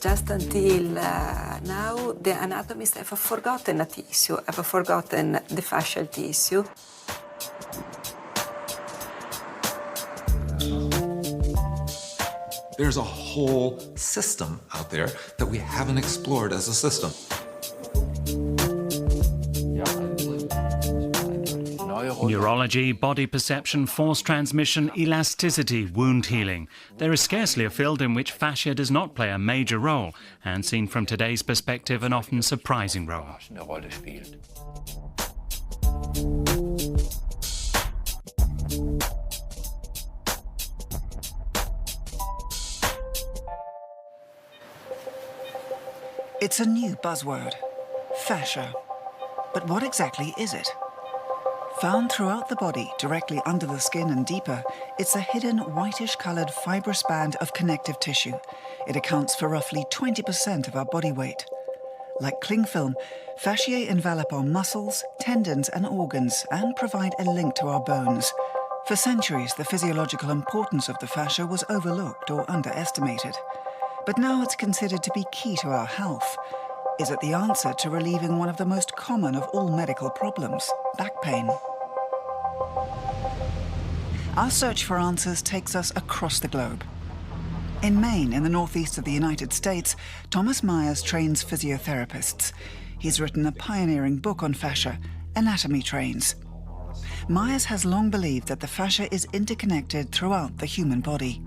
Just until now, the anatomists have forgotten a tissue, have forgotten the fascial tissue. There's a whole system out there that we haven't explored as a system. Neurology, body perception, force transmission, elasticity, wound healing. There is scarcely a field in which fascia does not play a major role, and seen from today's perspective, an often surprising role. It's a new buzzword, fascia. But what exactly is it? Found throughout the body, directly under the skin and deeper, it's a hidden whitish-coloured fibrous band of connective tissue. It accounts for roughly 20% of our body weight. Like cling film, fasciae envelop our muscles, tendons and organs and provide a link to our bones. For centuries, the physiological importance of the fascia was overlooked or underestimated. But now it's considered to be key to our health. Is it the answer to relieving one of the most common of all medical problems, back pain? Our search for answers takes us across the globe. In Maine, in the northeast of the United States, Thomas Myers trains physiotherapists. He's written a pioneering book on fascia, Anatomy Trains. Myers has long believed that the fascia is interconnected throughout the human body.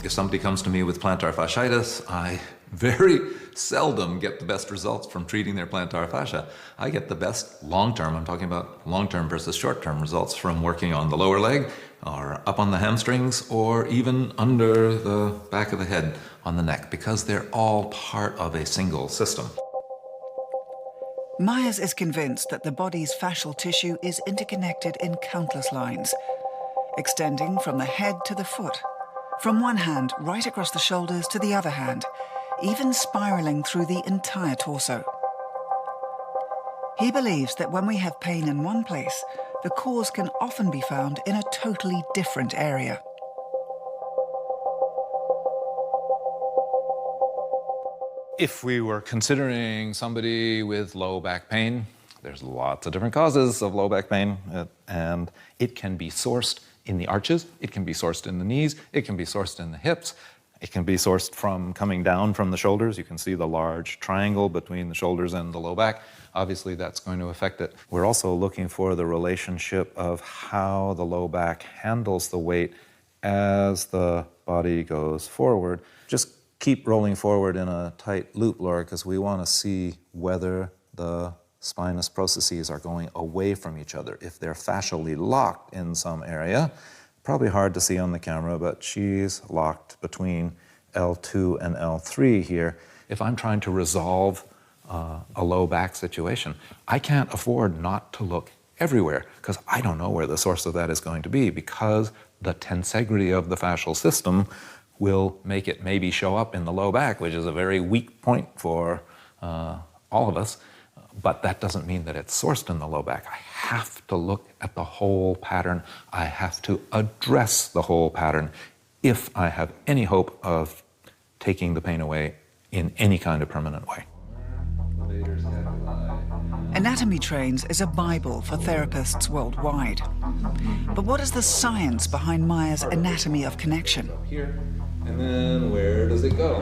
If somebody comes to me with plantar fasciitis, I very seldom get the best results from treating their plantar fascia. I get the best long-term, I'm talking about long-term versus short-term results from working on the lower leg, or up on the hamstrings, or even under the back of the head on the neck, because they're all part of a single system. Myers is convinced that the body's fascial tissue is interconnected in countless lines, extending from the head to the foot, from one hand right across the shoulders to the other hand, even spiraling through the entire torso. He believes that when we have pain in one place, the cause can often be found in a totally different area. If we were considering somebody with low back pain, there's lots of different causes of low back pain, and it can be sourced in the arches, it can be sourced in the knees, it can be sourced in the hips, it can be sourced from coming down from the shoulders. You can see the large triangle between the shoulders and the low back. Obviously, that's going to affect it. We're also looking for the relationship of how the low back handles the weight as the body goes forward. Just keep rolling forward in a tight loop, Laura, because we want to see whether the spinous processes are going away from each other. If they're fascially locked in some area, probably hard to see on the camera, but she's locked between L2 and L3 here. If I'm trying to resolve a low back situation, I can't afford not to look everywhere, because I don't know where the source of that is going to be, because the tensegrity of the fascial system will make it maybe show up in the low back, which is a very weak point for all of us. But that doesn't mean that it's sourced in the low back. I have to look at the whole pattern. I have to address the whole pattern if I have any hope of taking the pain away in any kind of permanent way. Anatomy Trains is a Bible for therapists worldwide. But what is the science behind Myers' anatomy of connection? Here, and then where does it go?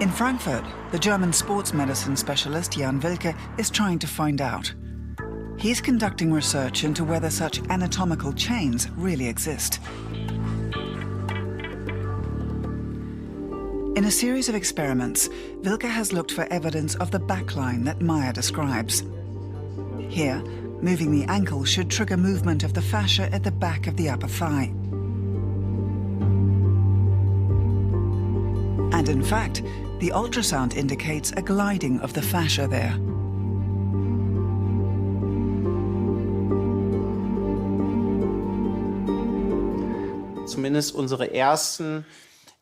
In Frankfurt, the German sports medicine specialist Jan Wilke is trying to find out. He's conducting research into whether such anatomical chains really exist. In a series of experiments, Wilke has looked for evidence of the backline that Meyer describes. Here, moving the ankle should trigger movement of the fascia at the back of the upper thigh. And in fact, the ultrasound indicates a gliding of the fascia there. Zumindest unsere ersten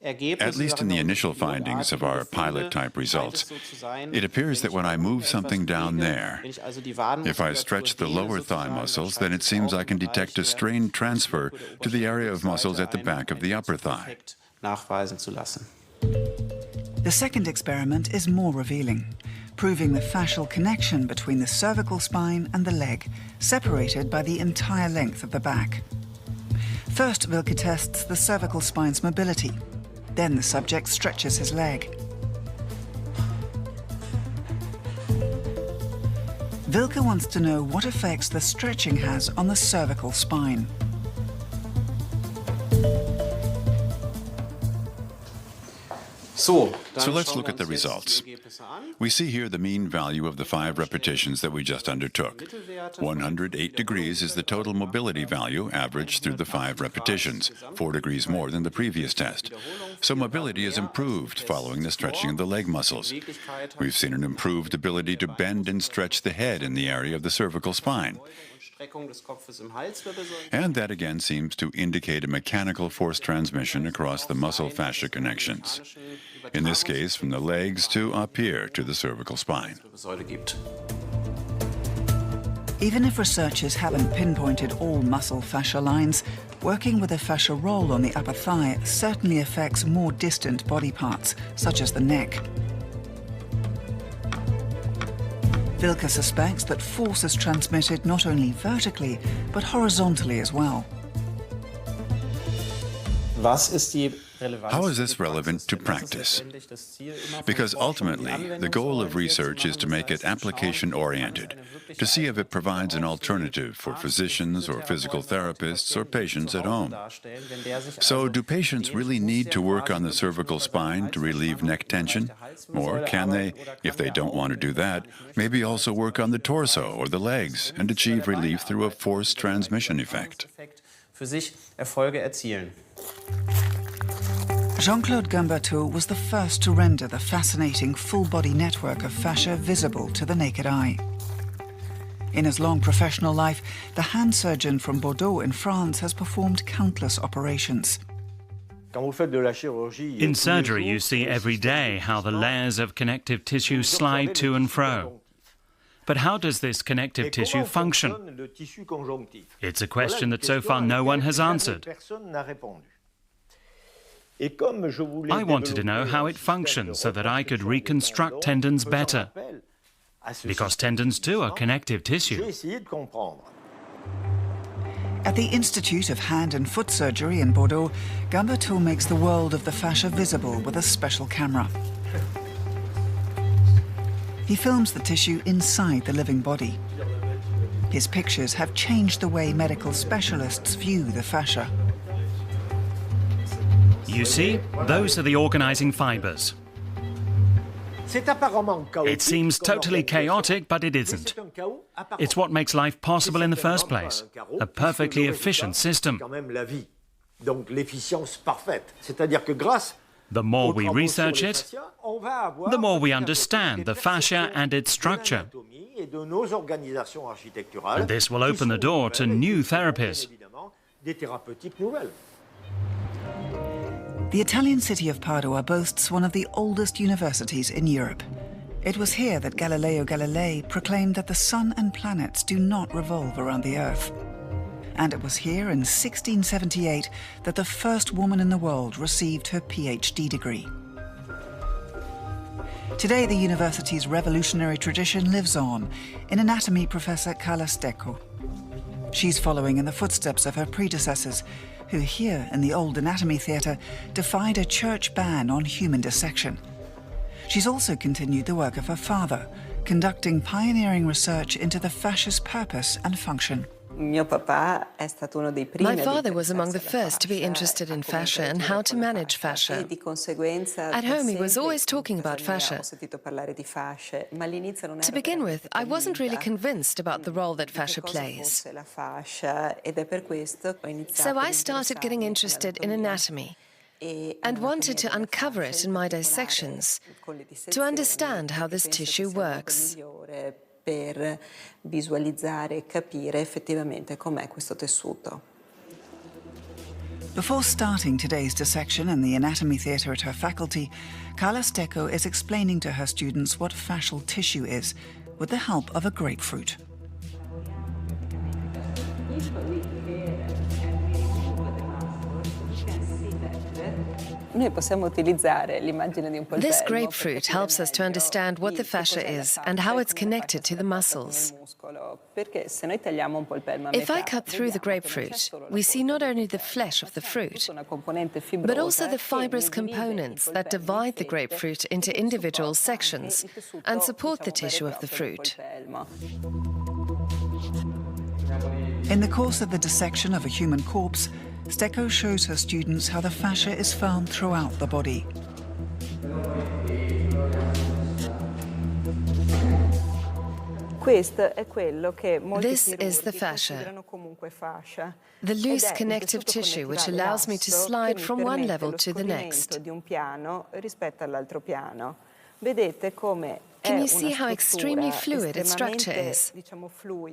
At least in the initial findings of our pilot-type results, it appears that when I move something down there, if I stretch the lower thigh muscles, then it seems I can detect a strain transfer to the area of muscles at the back of the upper thigh. The second experiment is more revealing, proving the fascial connection between the cervical spine and the leg, separated by the entire length of the back. First, Wilke tests the cervical spine's mobility. Then the subject stretches his leg. Wilke wants to know what effects the stretching has on the cervical spine. So let's look at the results. We see here the mean value of the 5 repetitions that we just undertook. 108 degrees is the total mobility value averaged through the 5 repetitions, 4 degrees more than the previous test. So mobility is improved following the stretching of the leg muscles. We've seen an improved ability to bend and stretch the head in the area of the cervical spine. And that again seems to indicate a mechanical force transmission across the muscle fascia connections. In this case, from the legs to up here to the cervical spine. Even if researchers haven't pinpointed all muscle fascia lines, working with a fascia roll on the upper thigh certainly affects more distant body parts, such as the neck. Wilke suspects that force is transmitted not only vertically, but horizontally as well. How is this relevant to practice? Because ultimately, the goal of research is to make it application-oriented, to see if it provides an alternative for physicians or physical therapists or patients at home. So do patients really need to work on the cervical spine to relieve neck tension? Or can they, if they don't want to do that, maybe also work on the torso or the legs and achieve relief through a force transmission effect? Jean-Claude Gamberteau was the first to render the fascinating full-body network of fascia visible to the naked eye. In his long professional life, the hand surgeon from Bordeaux in France has performed countless operations. In surgery, you see every day how the layers of connective tissue slide to and fro. But how does this connective tissue function? It's a question that so far no one has answered. I wanted to know how it functions so that I could reconstruct tendons better, because tendons too are connective tissue. At the Institute of Hand and Foot Surgery in Bordeaux, Gamberteau makes the world of the fascia visible with a special camera. He films the tissue inside the living body. His pictures have changed the way medical specialists view the fascia. You see, those are the organizing fibers. It seems totally chaotic, but it isn't. It's what makes life possible in the first place. A perfectly efficient system. The more we research it, the more we understand the fascia and its structure. And this will open the door to new therapies. The Italian city of Padua boasts one of the oldest universities in Europe. It was here that Galileo Galilei proclaimed that the sun and planets do not revolve around the Earth. And it was here in 1678 that the first woman in the world received her PhD degree. Today, the university's revolutionary tradition lives on in anatomy professor Carla Stecco. She's following in the footsteps of her predecessors, who here in the old anatomy theatre defied a church ban on human dissection. She's also continued the work of her father, conducting pioneering research into the fascia's purpose and function. My father was among the first to be interested in fascia and how to manage fascia. At home, he was always talking about fascia. To begin with, I wasn't really convinced about the role that fascia plays. So I started getting interested in anatomy and wanted to uncover it in my dissections to understand how this tissue works. Per visualizzare e capire effettivamente com'è questo tessuto. Before starting today's dissection in the anatomy theatre at her faculty, Carla Stecco is explaining to her students what fascial tissue is, with the help of a grapefruit. This grapefruit helps us to understand what the fascia is and how it's connected to the muscles. If I cut through the grapefruit, we see not only the flesh of the fruit, but also the fibrous components that divide the grapefruit into individual sections and support the tissue of the fruit. In the course of the dissection of a human corpse, Stecco shows her students how the fascia is found throughout the body. This is the fascia, the loose connective tissue which allows me to slide from one level to the next. Can you see how extremely fluid its structure is?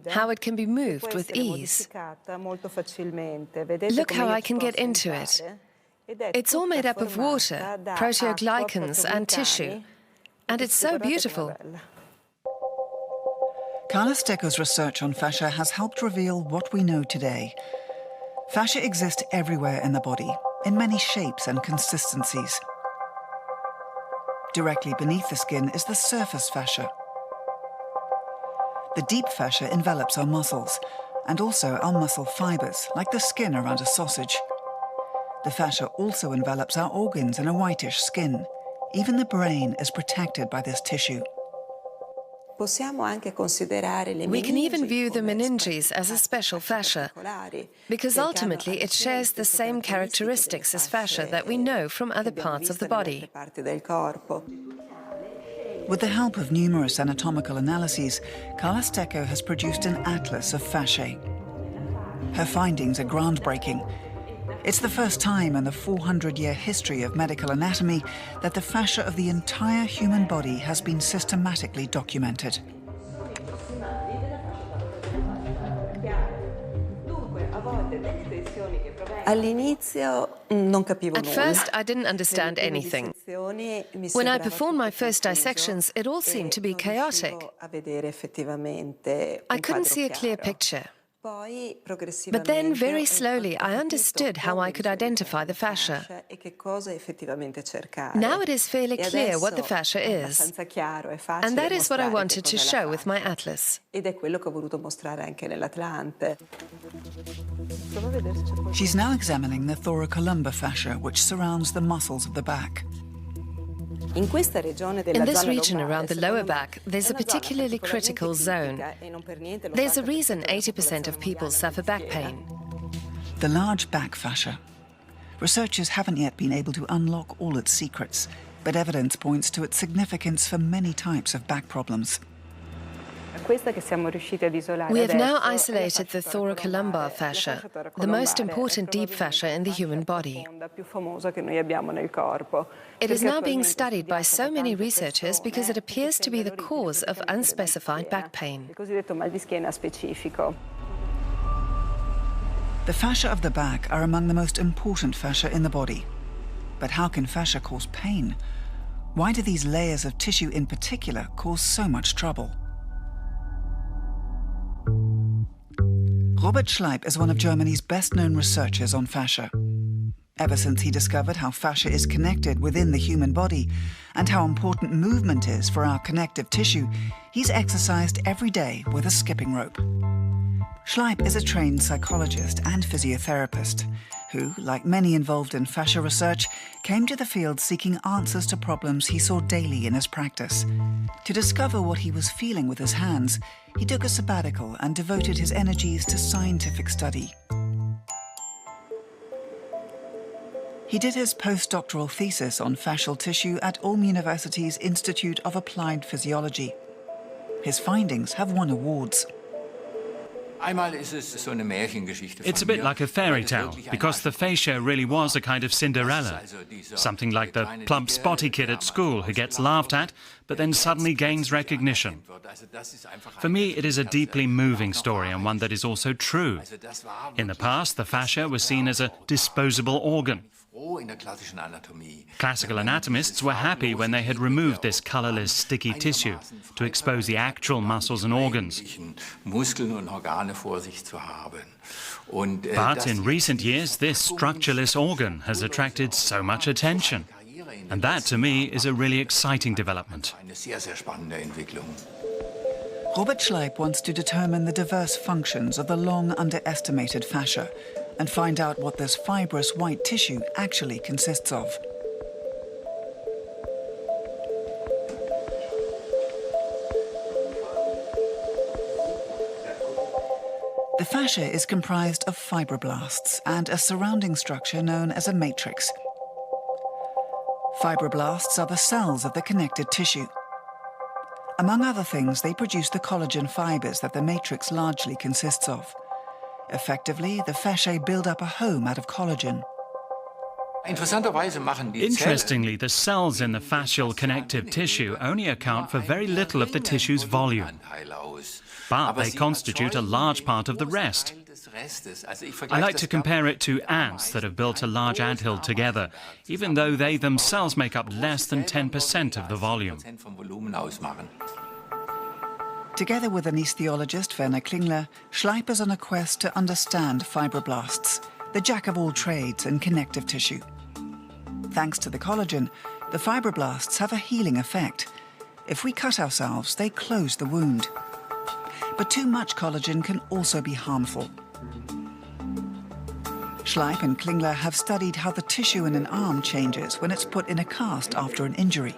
How it can be moved with ease? Look how I can get into it. It's all made up of water, proteoglycans and tissue, and it's so beautiful. Carla Stecco's research on fascia has helped reveal what we know today. Fascia exists everywhere in the body, in many shapes and consistencies. Directly beneath the skin is the surface fascia. The deep fascia envelops our muscles, and also our muscle fibers, like the skin around a sausage. The fascia also envelops our organs in a whitish skin. Even the brain is protected by this tissue. We can even view the meninges as a special fascia, because ultimately it shares the same characteristics as fascia that we know from other parts of the body. With the help of numerous anatomical analyses, Carla Stecco has produced an atlas of fasciae. Her findings are groundbreaking. It's the first time in the 400-year history of medical anatomy that the fascia of the entire human body has been systematically documented. At first, I didn't understand anything. When I performed my first dissections, it all seemed to be chaotic. I couldn't see a clear picture. But then, very slowly, I understood how I could identify the fascia. Now it is fairly clear what the fascia is, and that is what I wanted to show with my atlas. She's now examining the thoracolumbar fascia, which surrounds the muscles of the back. In this region around the lower back, there's a particularly critical zone. There's a reason 80% of people suffer back pain. The large back fascia. Researchers haven't yet been able to unlock all its secrets, but evidence points to its significance for many types of back problems. We have now isolated the thoracolumbar fascia, the most important deep fascia in the human body. It is now being studied by so many researchers because it appears to be the cause of unspecified back pain. The fascia of the back are among the most important fascia in the body. But how can fascia cause pain? Why do these layers of tissue in particular cause so much trouble? Robert Schleip is one of Germany's best-known researchers on fascia. Ever since he discovered how fascia is connected within the human body and how important movement is for our connective tissue, he's exercised every day with a skipping rope. Schleip is a trained psychologist and physiotherapist who, like many involved in fascia research, came to the field seeking answers to problems he saw daily in his practice. To discover what he was feeling with his hands, he took a sabbatical and devoted his energies to scientific study. He did his postdoctoral thesis on fascial tissue at Ulm University's Institute of Applied Physiology. His findings have won awards. It's a bit like a fairy tale, because the fascia really was a kind of Cinderella. Something like the plump, spotty kid at school who gets laughed at, but then suddenly gains recognition. For me, it is a deeply moving story, and one that is also true. In the past, the fascia was seen as a disposable organ. Classical anatomists were happy when they had removed this colourless, sticky tissue to expose the actual muscles and organs. But in recent years, this structureless organ has attracted so much attention. And that, to me, is a really exciting development. Robert Schleip wants to determine the diverse functions of the long underestimated fascia and find out what this fibrous white tissue actually consists of. The fascia is comprised of fibroblasts and a surrounding structure known as a matrix. Fibroblasts are the cells of the connected tissue. Among other things, they produce the collagen fibers that the matrix largely consists of. Effectively, the fasciae build up a home out of collagen. Interestingly, the cells in the fascial connective tissue only account for very little of the tissue's volume, but they constitute a large part of the rest. I like to compare it to ants that have built a large anthill together, even though they themselves make up less than 10% of the volume. Together with anesthesiologist Werner Klingler, Schleip is on a quest to understand fibroblasts, the jack-of-all-trades in connective tissue. Thanks to the collagen, the fibroblasts have a healing effect. If we cut ourselves, they close the wound. But too much collagen can also be harmful. Schleip and Klingler have studied how the tissue in an arm changes when it's put in a cast after an injury.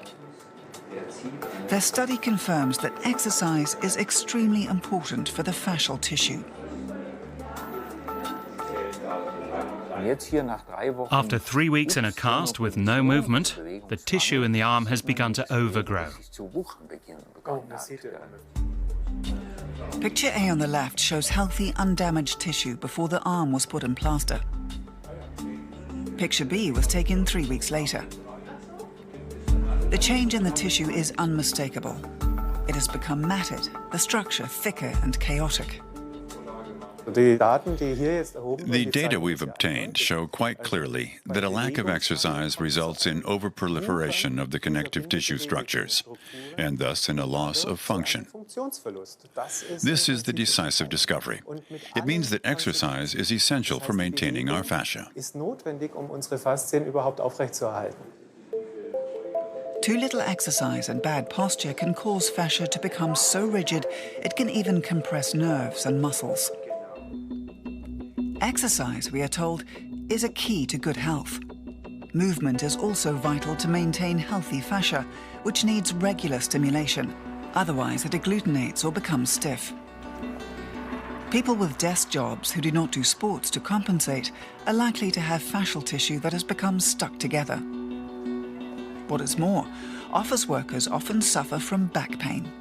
Their study confirms that exercise is extremely important for the fascial tissue. After 3 weeks in a cast with no movement, the tissue in the arm has begun to overgrow. Picture A on the left shows healthy, undamaged tissue before the arm was put in plaster. Picture B was taken 3 weeks later. The change in the tissue is unmistakable. It has become matted, the structure thicker and chaotic. The data we've obtained show quite clearly that a lack of exercise results in overproliferation of the connective tissue structures, and thus in a loss of function. This is the decisive discovery. It means that exercise is essential for maintaining our fascia. Too little exercise and bad posture can cause fascia to become so rigid it can even compress nerves and muscles. Exercise, we are told, is a key to good health. Movement is also vital to maintain healthy fascia, which needs regular stimulation. Otherwise, it agglutinates or becomes stiff. People with desk jobs who do not do sports to compensate are likely to have fascial tissue that has become stuck together. What is more, office workers often suffer from back pain.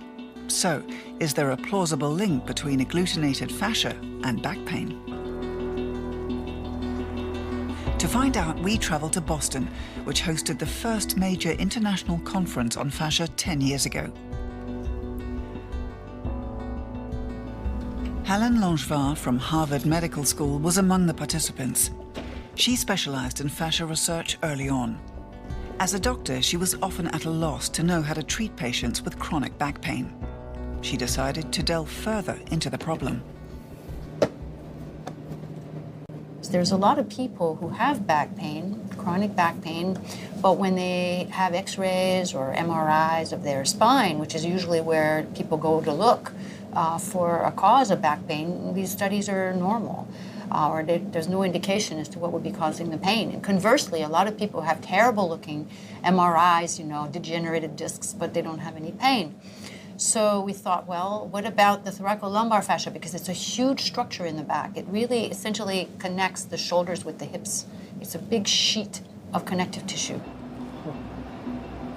So, is there a plausible link between agglutinated fascia and back pain? To find out, we travel to Boston, which hosted the first major international conference on fascia 10 years ago. Helen Langevin from Harvard Medical School was among the participants. She specialized in fascia research early on. As a doctor, she was often at a loss to know how to treat patients with chronic back pain. She decided to delve further into the problem. There's a lot of people who have back pain, chronic back pain, but when they have x-rays or MRIs of their spine, which is usually where people go to look for a cause of back pain, these studies are normal. Or there's no indication as to what would be causing the pain. And conversely, a lot of people have terrible-looking MRIs, degenerated discs, but they don't have any pain. So we thought, well, what about the thoracolumbar fascia? Because it's a huge structure in the back. It really essentially connects the shoulders with the hips. It's a big sheet of connective tissue.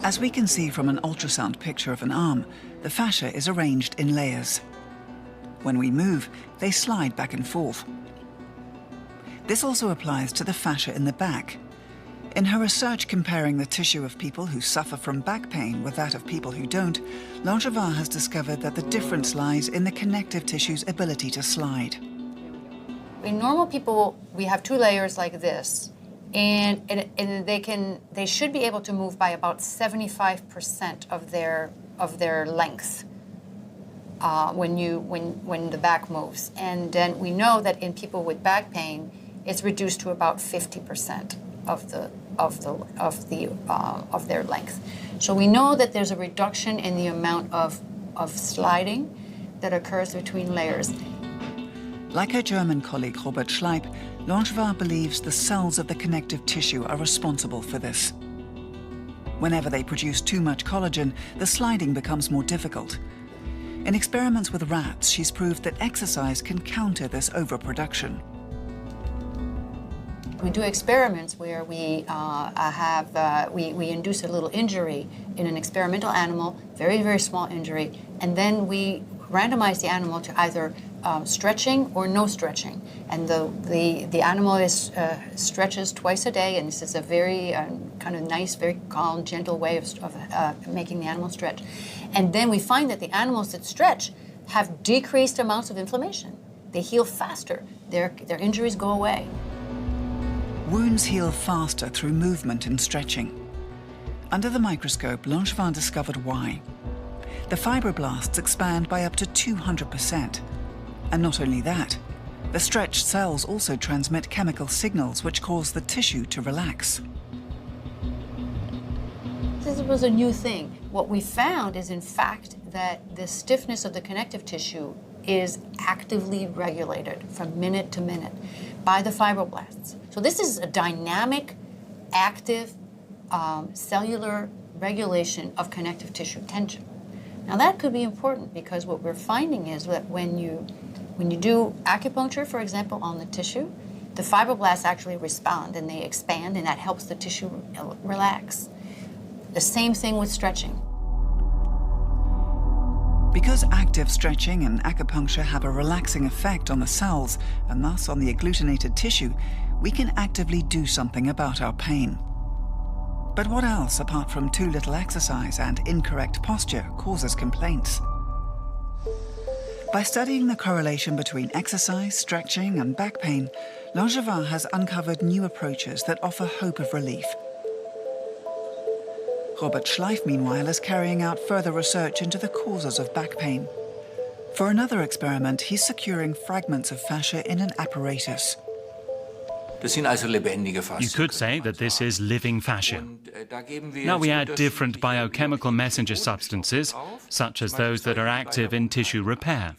As we can see from an ultrasound picture of an arm, the fascia is arranged in layers. When we move, they slide back and forth. This also applies to the fascia in the back. In her research comparing the tissue of people who suffer from back pain with that of people who don't, Langevin has discovered that the difference lies in the connective tissue's ability to slide. In normal people, we have two layers like this, and they should be able to move by about 75% of their length when the back moves. And then we know that in people with back pain, it's reduced to about 50% of their length. So we know that there's a reduction in the amount of sliding that occurs between layers. Like her German colleague Robert Schleip, Langevin believes the cells of the connective tissue are responsible for this. Whenever they produce too much collagen, the sliding becomes more difficult. In experiments with rats, she's proved that exercise can counter this overproduction. We do experiments where we we induce a little injury in an experimental animal, very, very small injury, and then we randomize the animal to either stretching or no stretching. And the animal stretches twice a day, and this is a very kind of nice, very calm, gentle way of making the animal stretch. And then we find that the animals that stretch have decreased amounts of inflammation. They heal faster. Their injuries go away. Wounds heal faster through movement and stretching. Under the microscope, Langevin discovered why. The fibroblasts expand by up to 200%. And not only that, the stretched cells also transmit chemical signals which cause the tissue to relax. This was a new thing. What we found is, in fact, that the stiffness of the connective tissue is actively regulated from minute to minute by the fibroblasts. So this is a dynamic, active, cellular regulation of connective tissue tension. Now that could be important because what we're finding is that when you do acupuncture, for example, on the tissue, the fibroblasts actually respond and they expand, and that helps the tissue relax. The same thing with stretching. Because active stretching and acupuncture have a relaxing effect on the cells and thus on the agglutinated tissue, we can actively do something about our pain. But what else, apart from too little exercise and incorrect posture, causes complaints? By studying the correlation between exercise, stretching, and back pain, Langevin has uncovered new approaches that offer hope of relief. Robert Schleip, meanwhile, is carrying out further research into the causes of back pain. For another experiment, he's securing fragments of fascia in an apparatus. You could say that this is living fascia. Now we add different biochemical messenger substances, such as those that are active in tissue repair.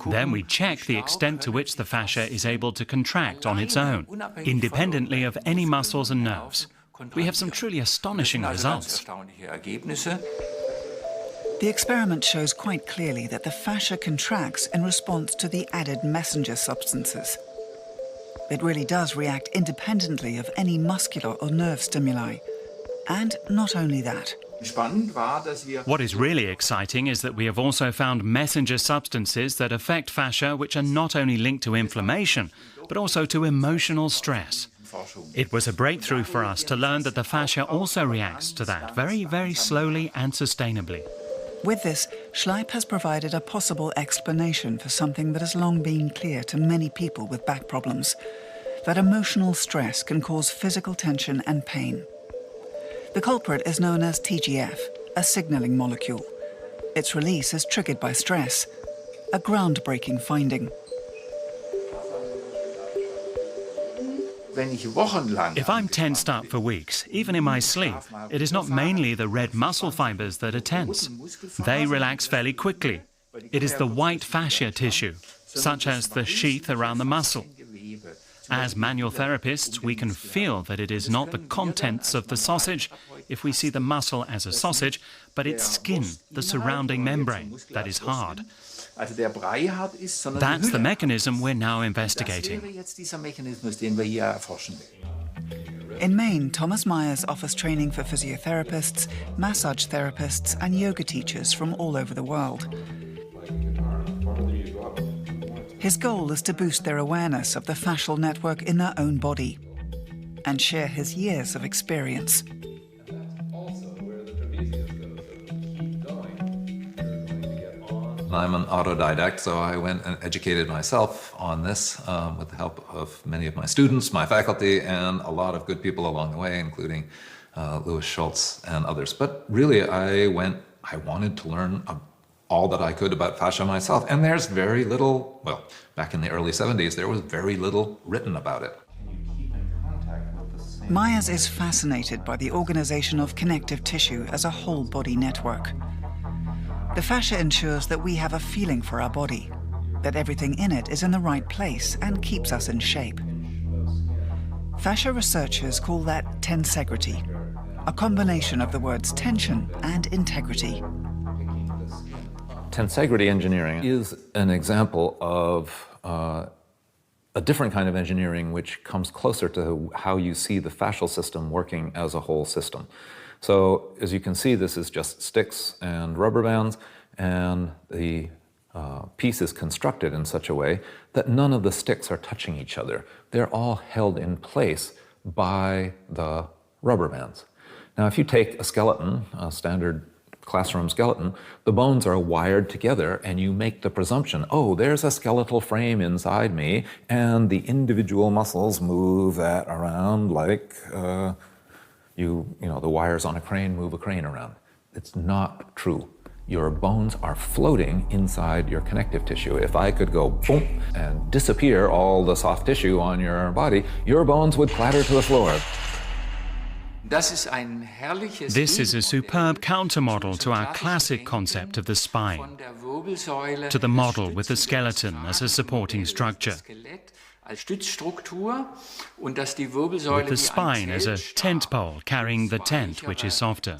Then we check the extent to which the fascia is able to contract on its own, independently of any muscles and nerves. We have some truly astonishing results. The experiment shows quite clearly that the fascia contracts in response to the added messenger substances. It really does react independently of any muscular or nerve stimuli. And not only that. What is really exciting is that we have also found messenger substances that affect fascia which are not only linked to inflammation, but also to emotional stress. It was a breakthrough for us to learn that the fascia also reacts to that very, very slowly and sustainably. With this, Schleip has provided a possible explanation for something that has long been clear to many people with back problems, that emotional stress can cause physical tension and pain. The culprit is known as TGF, a signaling molecule. Its release is triggered by stress, a groundbreaking finding. If I'm tensed up for weeks, even in my sleep, it is not mainly the red muscle fibers that are tense. They relax fairly quickly. It is the white fascia tissue, such as the sheath around the muscle. As manual therapists, we can feel that it is not the contents of the sausage, if we see the muscle as a sausage, but its skin, the surrounding membrane, that is hard. That's the mechanism we're now investigating. In Maine, Thomas Myers offers training for physiotherapists, massage therapists, and yoga teachers from all over the world. His goal is to boost their awareness of the fascial network in their own body and share his years of experience. I'm an autodidact, so I went and educated myself on this with the help of many of my students, my faculty, and a lot of good people along the way, including Louis Schultz and others. But really, I wanted to learn all that I could about fascia myself, and there's very little, well, back in the early 70s, there was very little written about it. Myers is fascinated by the organization of connective tissue as a whole body network. The fascia ensures that we have a feeling for our body, that everything in it is in the right place and keeps us in shape. Fascia researchers call that tensegrity, a combination of the words tension and integrity. Tensegrity engineering is an example of a different kind of engineering which comes closer to how you see the fascial system working as a whole system. So as you can see, this is just sticks and rubber bands, and the piece is constructed in such a way that none of the sticks are touching each other. They're all held in place by the rubber bands. Now, if you take a skeleton, a standard classroom skeleton, the bones are wired together and you make the presumption, oh, there's a skeletal frame inside me, and the individual muscles move that around like you know, the wires on a crane move a crane around. It's not true. Your bones are floating inside your connective tissue. If I could go boom and disappear all the soft tissue on your body, your bones would clatter to the floor. This is a superb countermodel to our classic concept of the spine, to the model with the skeleton as a supporting structure, with the spine as a tent pole carrying the tent, which is softer.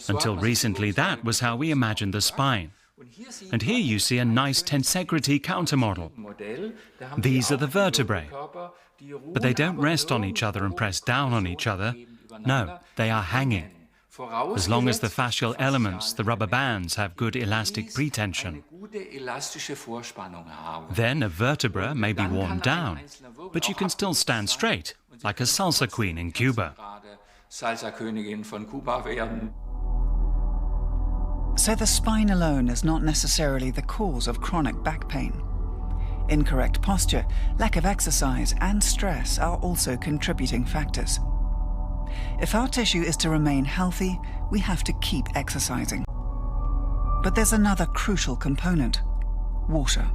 Until recently, that was how we imagined the spine. And here you see a nice tensegrity countermodel. These are the vertebrae. But they don't rest on each other and press down on each other. No, they are hanging. As long as the fascial elements, the rubber bands, have good elastic pretension. Then a vertebra may be worn down, but you can still stand straight, like a salsa queen in Cuba. So the spine alone is not necessarily the cause of chronic back pain. Incorrect posture, lack of exercise, and stress are also contributing factors. If our tissue is to remain healthy, we have to keep exercising. But there's another crucial component: water.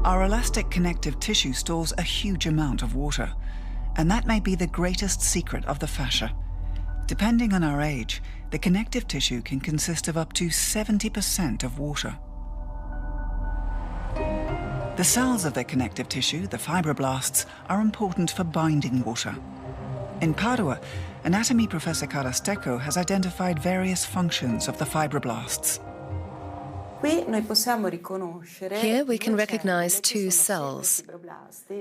Our elastic connective tissue stores a huge amount of water, and that may be the greatest secret of the fascia. Depending on our age, the connective tissue can consist of up to 70% of water. The cells of the connective tissue, the fibroblasts, are important for binding water. In Padua, anatomy professor Carla Stecco has identified various functions of the fibroblasts. Here we can recognize two cells.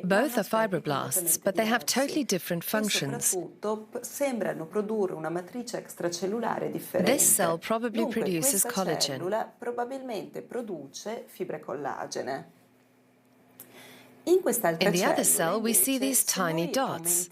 Both are fibroblasts, but they have totally different functions. This cell probably produces collagen. In the other cell, we see these tiny dots.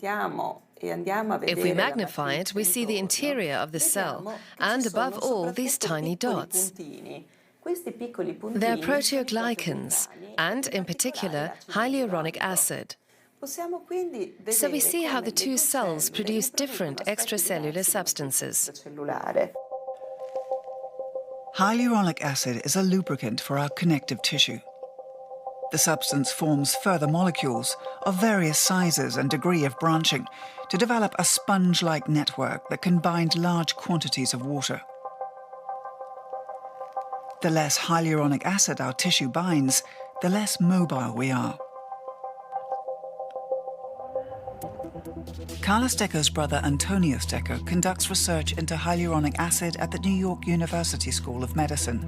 If we magnify it, we see the interior of the cell, and above all, these tiny dots. They're proteoglycans, and in particular, hyaluronic acid. So we see how the two cells produce different extracellular substances. Hyaluronic acid is a lubricant for our connective tissue. The substance forms further molecules of various sizes and degree of branching to develop a sponge-like network that can bind large quantities of water. The less hyaluronic acid our tissue binds, the less mobile we are. Carla Stecco's brother Antonio Stecco conducts research into hyaluronic acid at the New York University School of Medicine.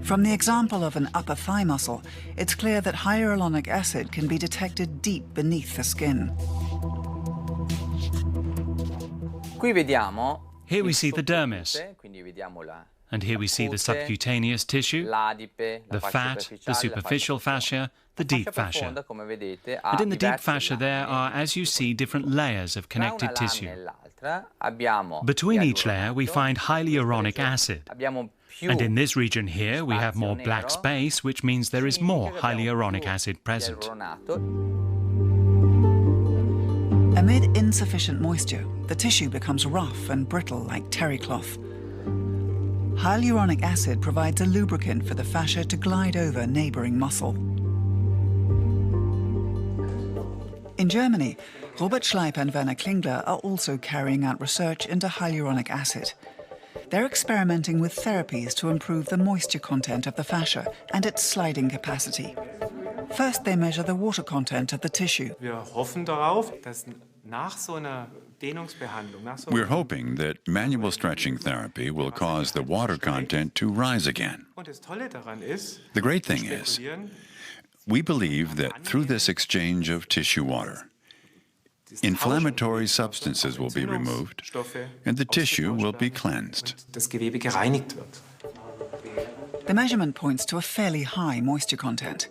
From the example of an upper thigh muscle, it's clear that hyaluronic acid can be detected deep beneath the skin. Here we see the dermis. And here we see the subcutaneous tissue, the fat, the superficial fascia, the deep fascia. And in the deep fascia there are, as you see, different layers of connective tissue. Between each layer we find hyaluronic acid. And in this region here we have more black space, which means there is more hyaluronic acid present. Amid insufficient moisture, the tissue becomes rough and brittle like terry cloth. Hyaluronic acid provides a lubricant for the fascia to glide over neighboring muscle. In Germany, Robert Schleip and Werner Klingler are also carrying out research into hyaluronic acid. They're experimenting with therapies to improve the moisture content of the fascia and its sliding capacity. First, they measure the water content of the tissue. We're hoping that manual stretching therapy will cause the water content to rise again. The great thing is, we believe that through this exchange of tissue water, inflammatory substances will be removed and the tissue will be cleansed. The measurement points to a fairly high moisture content.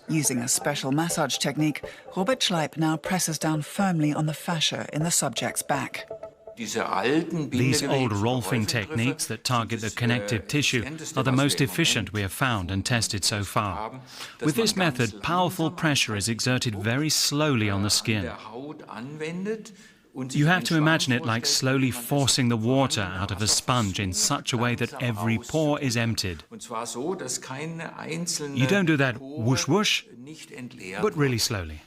Using a special massage technique, Robert Schleip now presses down firmly on the fascia in the subject's back. These old Rolfing techniques that target the connective tissue are the most efficient we have found and tested so far. With this method, powerful pressure is exerted very slowly on the skin. You have to imagine it like slowly forcing the water out of a sponge in such a way that every pore is emptied. You don't do that whoosh whoosh, but really slowly.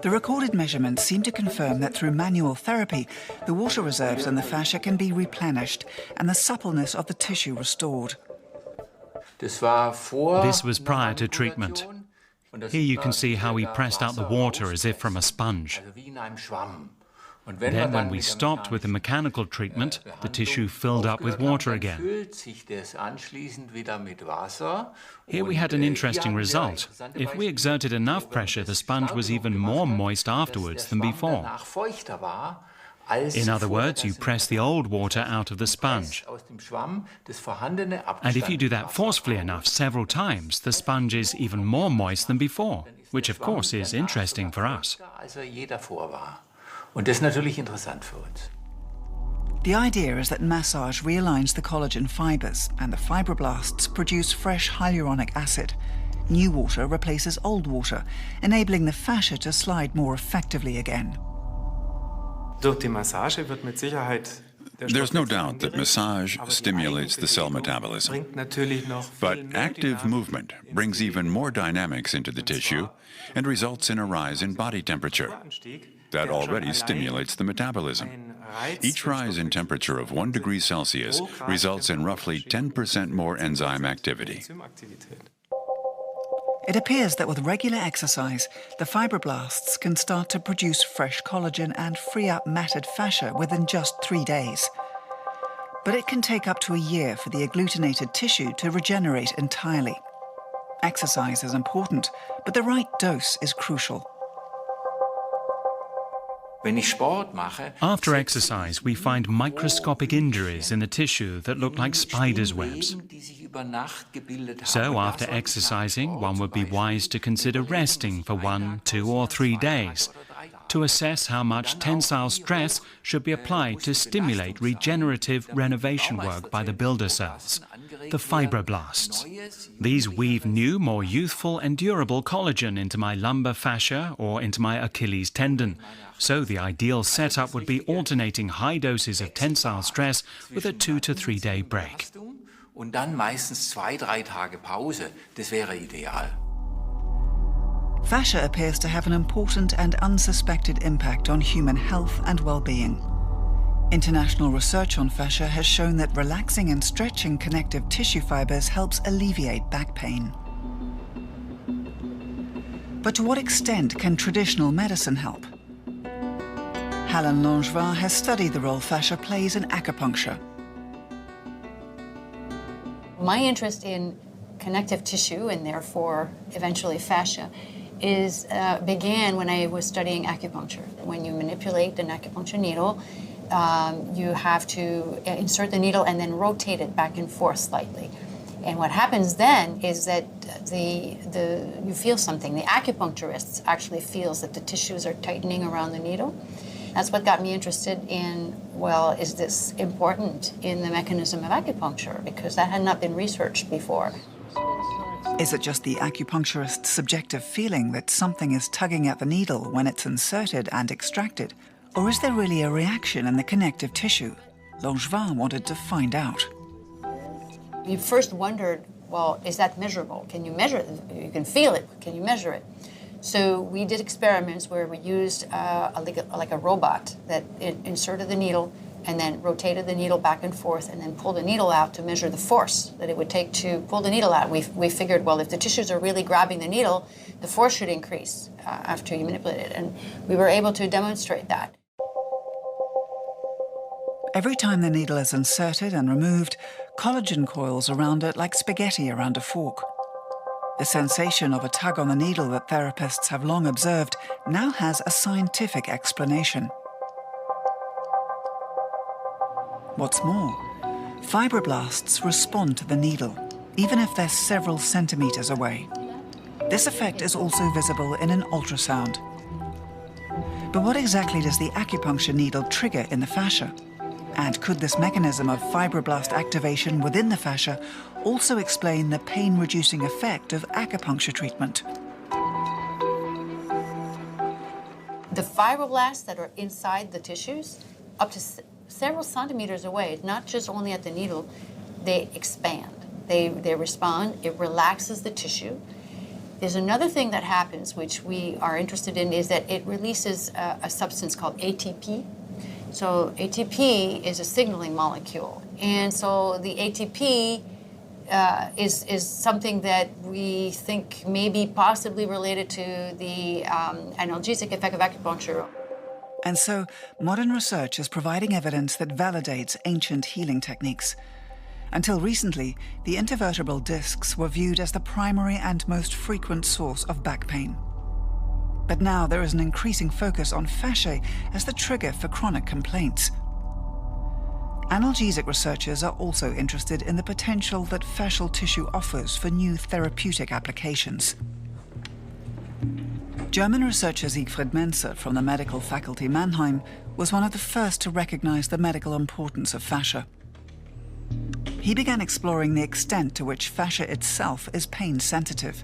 The recorded measurements seem to confirm that through manual therapy, the water reserves in the fascia can be replenished and the suppleness of the tissue restored. This was prior to treatment. Here you can see how we pressed out the water as if from a sponge. Then when we stopped with the mechanical treatment, the tissue filled up with water again. Here we had an interesting result. If we exerted enough pressure, the sponge was even more moist afterwards than before. In other words, you press the old water out of the sponge. And if you do that forcefully enough several times, the sponge is even more moist than before, which of course is interesting for us. The idea is that massage realigns the collagen fibers and the fibroblasts produce fresh hyaluronic acid. New water replaces old water, enabling the fascia to slide more effectively again. There's no doubt that massage stimulates the cell metabolism, but active movement brings even more dynamics into the tissue and results in a rise in body temperature. That already stimulates the metabolism. Each rise in temperature of 1 degree Celsius results in roughly 10% more enzyme activity. It appears that with regular exercise, the fibroblasts can start to produce fresh collagen and free up matted fascia within just 3 days. But it can take up to a year for the agglutinated tissue to regenerate entirely. Exercise is important, but the right dose is crucial. After exercise, we find microscopic injuries in the tissue that look like spiders' webs. So after exercising, one would be wise to consider resting for 1, 2 or 3 days to assess how much tensile stress should be applied to stimulate regenerative renovation work by the builder cells, the fibroblasts. These weave new, more youthful and durable collagen into my lumbar fascia or into my Achilles tendon. So the ideal setup would be alternating high doses of tensile stress with a 2 to 3 day break. Und dann meistens 2-3 Tage Pause. Das wäre ideal. Fascia appears to have an important and unsuspected impact on human health and well-being. International research on fascia has shown that relaxing and stretching connective tissue fibers helps alleviate back pain. But to what extent can traditional medicine help? Helen Langevin has studied the role fascia plays in acupuncture. My interest in connective tissue and therefore eventually fascia began when I was studying acupuncture. When you manipulate an acupuncture needle, you have to insert the needle and then rotate it back and forth slightly. And what happens then is that you feel something. The acupuncturist actually feels that the tissues are tightening around the needle. That's what got me interested in, well, is this important in the mechanism of acupuncture? Because that had not been researched before. Is it just the acupuncturist's subjective feeling that something is tugging at the needle when it's inserted and extracted? Or is there really a reaction in the connective tissue? Langevin wanted to find out. We first wondered, well, is that measurable? Can you measure it? You can feel it. Can you measure it? So we did experiments where we used like a robot that inserted the needle and then rotated the needle back and forth and then pulled the needle out to measure the force that it would take to pull the needle out. We figured, well, if the tissues are really grabbing the needle, the force should increase after you manipulate it. And we were able to demonstrate that. Every time the needle is inserted and removed, collagen coils around it like spaghetti around a fork. The sensation of a tug on the needle that therapists have long observed now has a scientific explanation. What's more, fibroblasts respond to the needle, even if they're several centimeters away. This effect is also visible in an ultrasound. But what exactly does the acupuncture needle trigger in the fascia? And could this mechanism of fibroblast activation within the fascia also explain the pain-reducing effect of acupuncture treatment? The fibroblasts that are inside the tissues, up to several centimeters away, not just only at the needle, they expand. They respond, it relaxes the tissue. There's another thing that happens, which we are interested in, is that it releases a substance called ATP. So ATP is a signaling molecule. And so the ATP is something that we think may be possibly related to the analgesic effect of acupuncture. And so modern research is providing evidence that validates ancient healing techniques. Until recently, the intervertebral discs were viewed as the primary and most frequent source of back pain. But now there is an increasing focus on fasciae as the trigger for chronic complaints. Analgesic researchers are also interested in the potential that fascial tissue offers for new therapeutic applications. German researcher Siegfried Menzer from the medical faculty Mannheim was one of the first to recognize the medical importance of fascia. He began exploring the extent to which fascia itself is pain sensitive.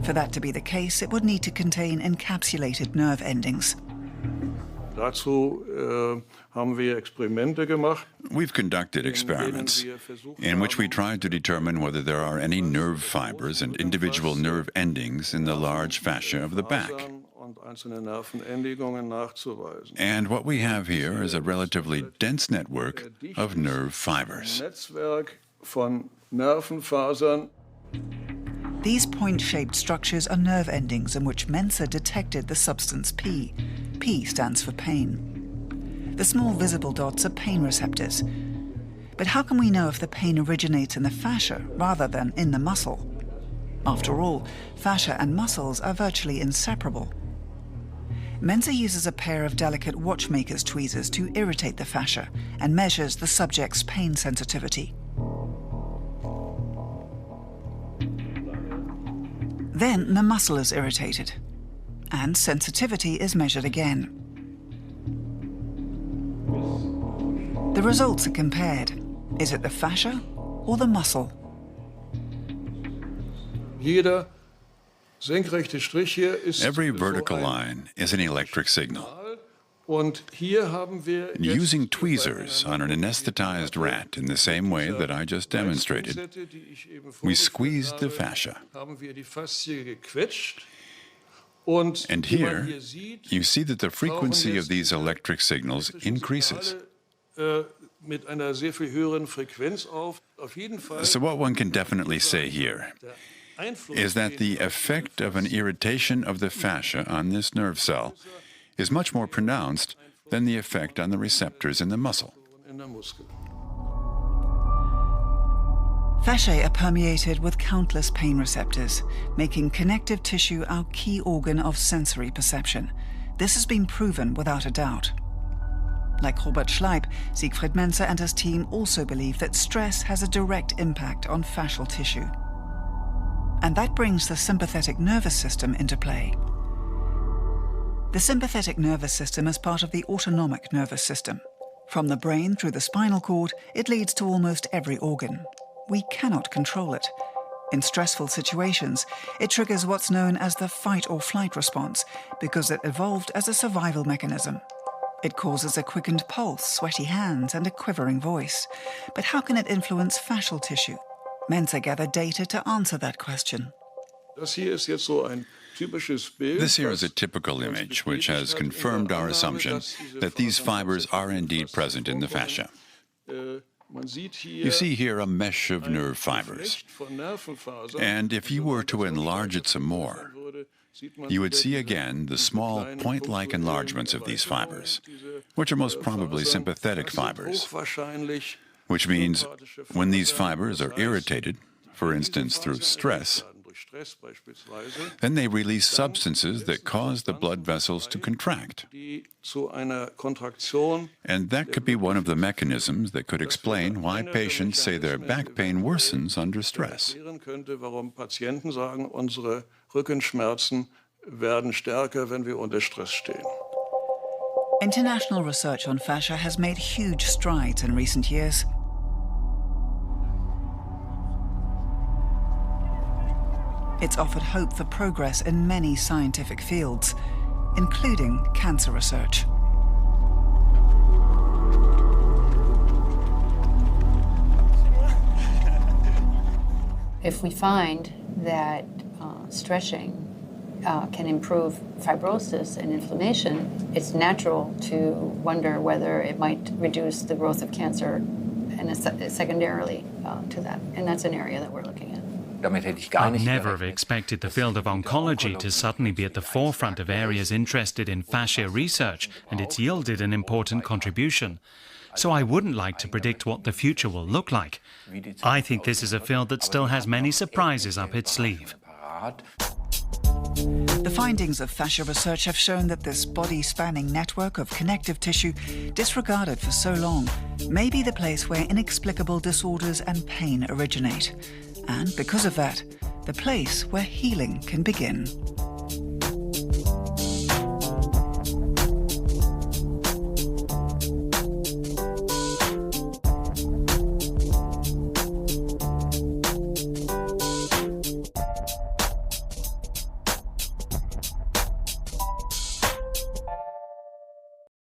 For that to be the case, it would need to contain encapsulated nerve endings. We've conducted experiments in which we tried to determine whether there are any nerve fibers and individual nerve endings in the large fascia of the back. And what we have here is a relatively dense network of nerve fibers. These point-shaped structures are nerve endings in which Menzer detected the substance P. P stands for pain. The small visible dots are pain receptors. But how can we know if the pain originates in the fascia rather than in the muscle? After all, fascia and muscles are virtually inseparable. Menzer uses a pair of delicate watchmaker's tweezers to irritate the fascia and measures the subject's pain sensitivity. Then the muscle is irritated, and sensitivity is measured again. The results are compared. Is it the fascia or the muscle? Every vertical line is an electric signal. Using tweezers on an anesthetized rat in the same way that I just demonstrated, we squeezed the fascia. And here, you see that the frequency of these electric signals increases. So what one can definitely say here is that the effect of an irritation of the fascia on this nerve cell is much more pronounced than the effect on the receptors in the muscle. Fasciae are permeated with countless pain receptors, making connective tissue our key organ of sensory perception. This has been proven without a doubt. Like Robert Schleip, Siegfried Menzer and his team also believe that stress has a direct impact on fascial tissue. And that brings the sympathetic nervous system into play. The sympathetic nervous system is part of the autonomic nervous system. From the brain through the spinal cord, it leads to almost every organ. We cannot control it. In stressful situations, it triggers what's known as the fight or flight response because it evolved as a survival mechanism. It causes a quickened pulse, sweaty hands, and a quivering voice. But how can it influence fascial tissue? Menzer gathered data to answer that question. This here is a typical image which has confirmed our assumption that these fibers are indeed present in the fascia. You see here a mesh of nerve fibers. And if you were to enlarge it some more, you would see again the small point-like enlargements of these fibers, which are most probably sympathetic fibers, which means when these fibers are irritated, for instance through stress, then they release substances that cause the blood vessels to contract. And that could be one of the mechanisms that could explain why patients say their back pain worsens under stress. International research on fascia has made huge strides in recent years. It's offered hope for progress in many scientific fields, including cancer research. If we find that stretching can improve fibrosis and inflammation, it's natural to wonder whether it might reduce the growth of cancer and secondarily to that. And that's an area that we're looking at. I'd never have expected the field of oncology to suddenly be at the forefront of areas interested in fascia research, and it's yielded an important contribution. So I wouldn't like to predict what the future will look like. I think this is a field that still has many surprises up its sleeve. The findings of fascia research have shown that this body-spanning network of connective tissue, disregarded for so long, may be the place where inexplicable disorders and pain originate. And because of that, the place where healing can begin.